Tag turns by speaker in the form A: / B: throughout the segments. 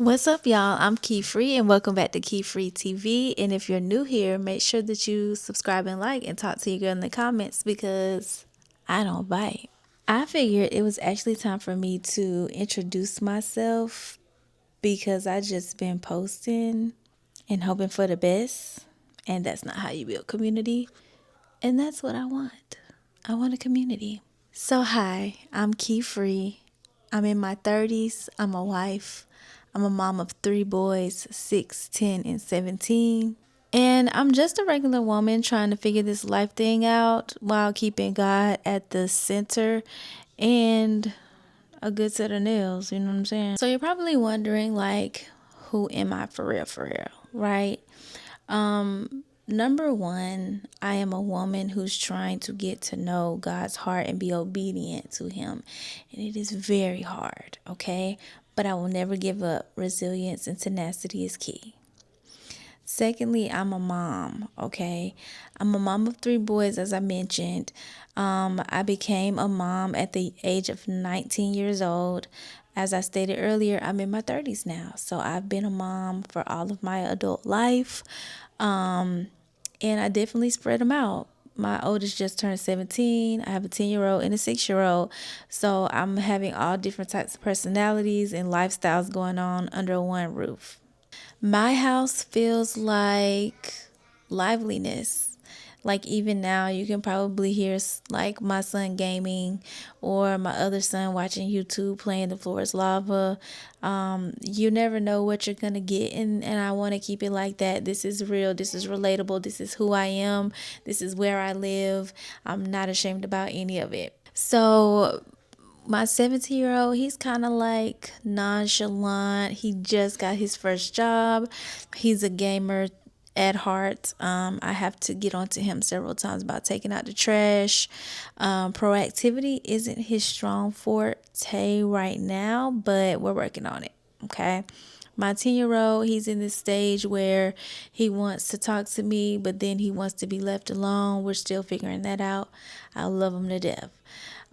A: What's up, y'all? I'm KeyFree, and welcome back to KeyFreeTV. And if you're new here, make sure that you subscribe and like and talk to your girl in the comments because I don't bite. I figured it was actually time for me to introduce myself because I just been posting and hoping for the best, and that's not how you build community. And that's what I want. I want a community. So hi, I'm KeyFree. I'm in my 30s. I'm a wife. I'm a mom of 3 boys, 6, 10, and 17. And I'm just a regular woman trying to figure this life thing out while keeping God at the center and a good set of nails, you know what I'm saying? So you're probably wondering, like, who am I for real, right? Number one, I am a woman who's trying to get to know God's heart and be obedient to Him. And it is very hard, okay? But I will never give up. Resilience and tenacity is key. Secondly, I'm a mom, okay? I'm a mom of 3 boys, as I mentioned. I became a mom at the age of 19 years old. As I stated earlier, I'm in my 30s now. So I've been a mom for all of my adult life. And I definitely spread them out. My oldest just turned 17. I have a 10-year-old and a 6-year-old. So I'm having all different types of personalities and lifestyles going on under one roof. My house feels like liveliness. Like even now, you can probably hear like my son gaming or my other son watching YouTube playing The Floor is Lava. You never know what you're going to get. And I want to keep it like that. This is real. This is relatable. This is who I am. This is where I live. I'm not ashamed about any of it. So my 17-year-old, he's kind of like nonchalant. He just got his first job. He's a gamer at heart. I have to get onto him several times about taking out the trash. Proactivity isn't his strong forte right now, but we're working on it. Okay. My 10-year-old, he's in this stage where he wants to talk to me, but then he wants to be left alone. We're still figuring that out. I love him to death.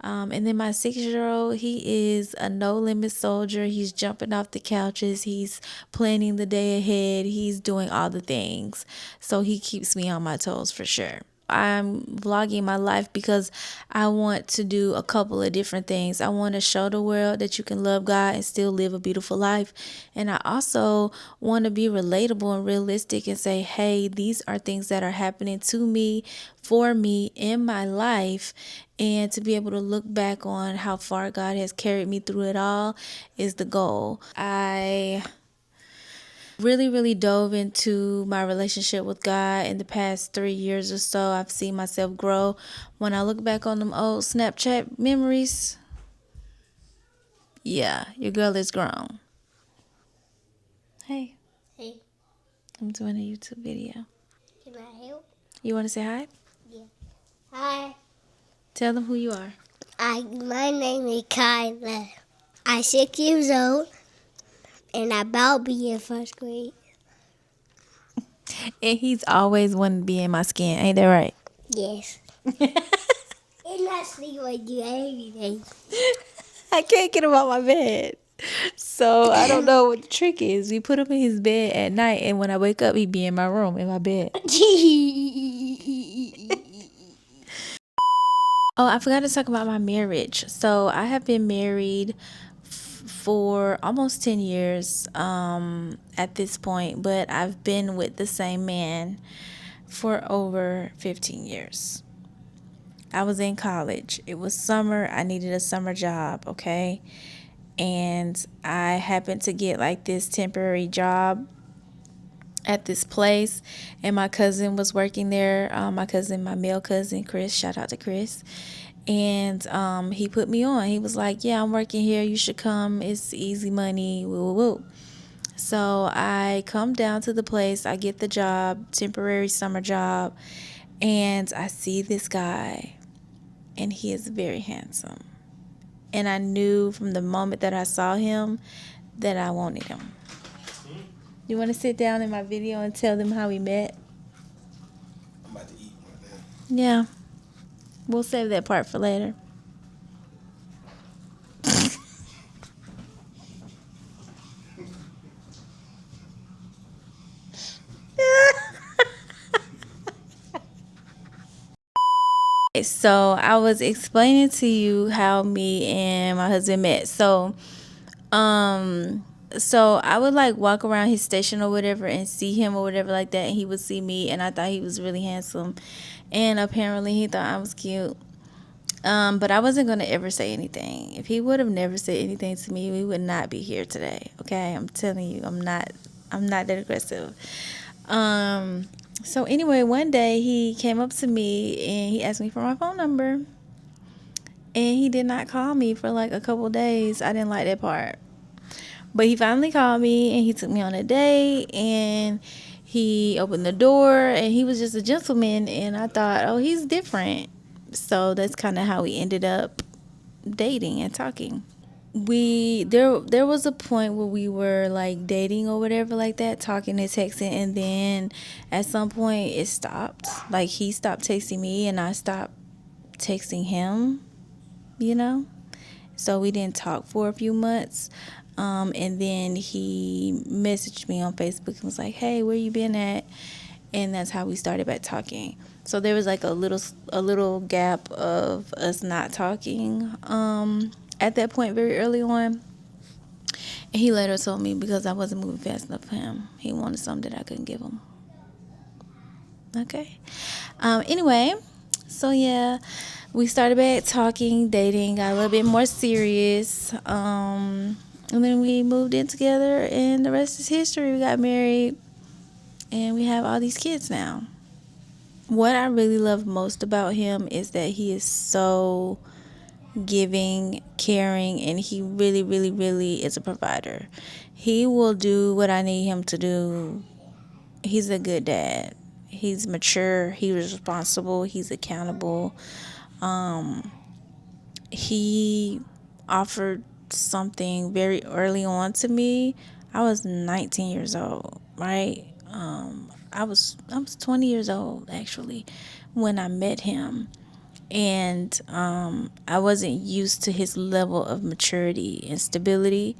A: And then my 6-year-old, he is a no-limit soldier. He's jumping off the couches. He's planning the day ahead. He's doing all the things. So he keeps me on my toes for sure. I'm vlogging my life because I want to do a couple of different things. I want to show the world that you can love God and still live a beautiful life. And I also want to be relatable and realistic and say, hey, these are things that are happening to me, for me, in my life. And to be able to look back on how far God has carried me through it all is the goal. I really dove into my relationship with God in the past 3 years or so. I've seen myself grow. When I look back on them old Snapchat memories, yeah, your girl is grown. Hey,
B: Hey,
A: I'm doing a YouTube video.
B: can I help?
A: You want to say hi?
B: Yeah. Hi.
A: Tell them who you are.
B: My name is Kyla. I'm 6 years old, and I'm about to be in first grade.
A: And he's always wanting to be in my skin. Ain't that right?
B: Yes. And I sleep with you every day.
A: I can't get him out my bed. So I don't know what the trick is. We put him in his bed at night, and when I wake up, he be in my room, in my bed. Oh, I forgot to talk about my marriage. So I have been married for almost 10 years at this point, but I've been with the same man for over 15 years. I was in college. It was summer. I needed a summer job, okay? And I happened to get like this temporary job at this place, and my cousin was working there. My male cousin, Chris, shout out to Chris. And he put me on. He was like, yeah, I'm working here. You should come. It's easy money. Woo, woo, woo. So I come down to the place. I get the job, temporary summer job. And I see this guy. And he is very handsome. And I knew from the moment that I saw him that I wanted him. You want to sit down in my video and tell them how we met?
C: I'm about to eat right now.
A: Yeah. We'll save that part for later. So I was explaining to you how me and my husband met. So I would like walk around his station or whatever and see him or whatever like that, and he would see me, and I thought he was really handsome, and apparently he thought I was cute. But I wasn't gonna ever say anything. If he would have never said anything to me, we would not be here today. Okay, I'm telling you, I'm not that aggressive. So anyway, one day he came up to me and he asked me for my phone number, and he did not call me for like a couple days. I didn't like that part. But he finally called me and he took me on a date, and he opened the door, and he was just a gentleman, and I thought, oh, he's different. So that's kind of how we ended up dating and talking. There was a point where we were like dating or whatever like that, talking and texting, and then at some point it stopped. Like he stopped texting me and I stopped texting him, you know? So we didn't talk for a few months. And then he messaged me on Facebook and was like, "Hey, where you been at?" And that's how we started back talking. So there was like a little gap of us not talking at that point very early on. And he later told me because I wasn't moving fast enough for him, he wanted something that I couldn't give him. Okay. Anyway, so yeah, we started back talking, dating, got a little bit more serious. And then we moved in together, and the rest is history. We got married, and we have all these kids now. What I really love most about him is that he is so giving, caring, and he really, really, really is a provider. He will do what I need him to do. He's a good dad. He's mature. He's responsible. He's accountable. He offered something very early on to me. I was 19 years old, right? I was 20 years old actually when I met him, and I wasn't used to his level of maturity and stability,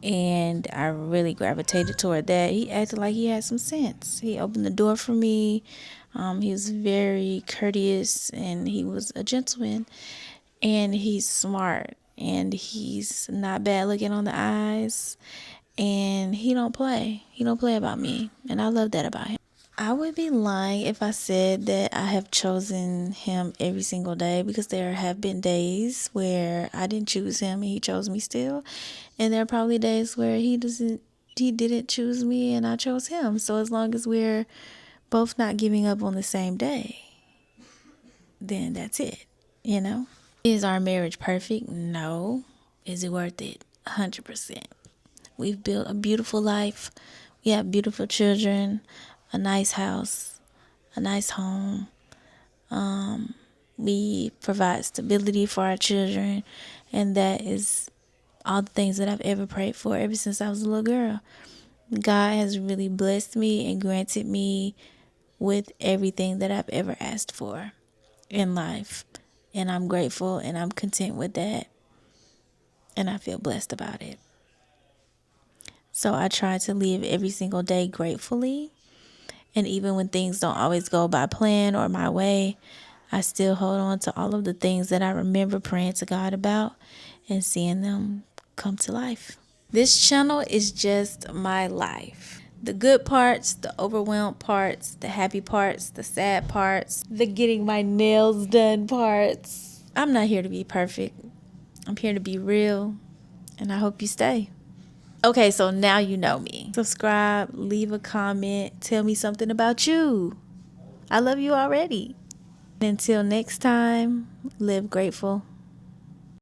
A: and I really gravitated toward that. He acted like he had some sense. He opened the door for me. He was very courteous, and he was a gentleman, and he's smart, and he's not bad looking on the eyes, and he don't play about me, and I love that about him. I would be lying if I said that I have chosen him every single day, because there have been days where I didn't choose him and he chose me still, and there are probably days where he didn't choose me and I chose him. So as long as we're both not giving up on the same day, then that's it, you know? Is our marriage perfect? No. Is it worth it? 100%. We've built a beautiful life. We have beautiful children, a nice house, a nice home. We provide stability for our children, and that is all the things that I've ever prayed for ever since I was a little girl. God has really blessed me and granted me with everything that I've ever asked for in life. And I'm grateful and I'm content with that. And I feel blessed about it. So I try to live every single day gratefully. And even when things don't always go by plan or my way, I still hold on to all of the things that I remember praying to God about and seeing them come to life. This channel is just my life. The good parts, the overwhelmed parts, the happy parts, the sad parts, the getting my nails done parts. I'm not here to be perfect. I'm here to be real, and I hope you stay. Okay, so now you know me. Subscribe, leave a comment, tell me something about you. I love you already. Until next time, live grateful.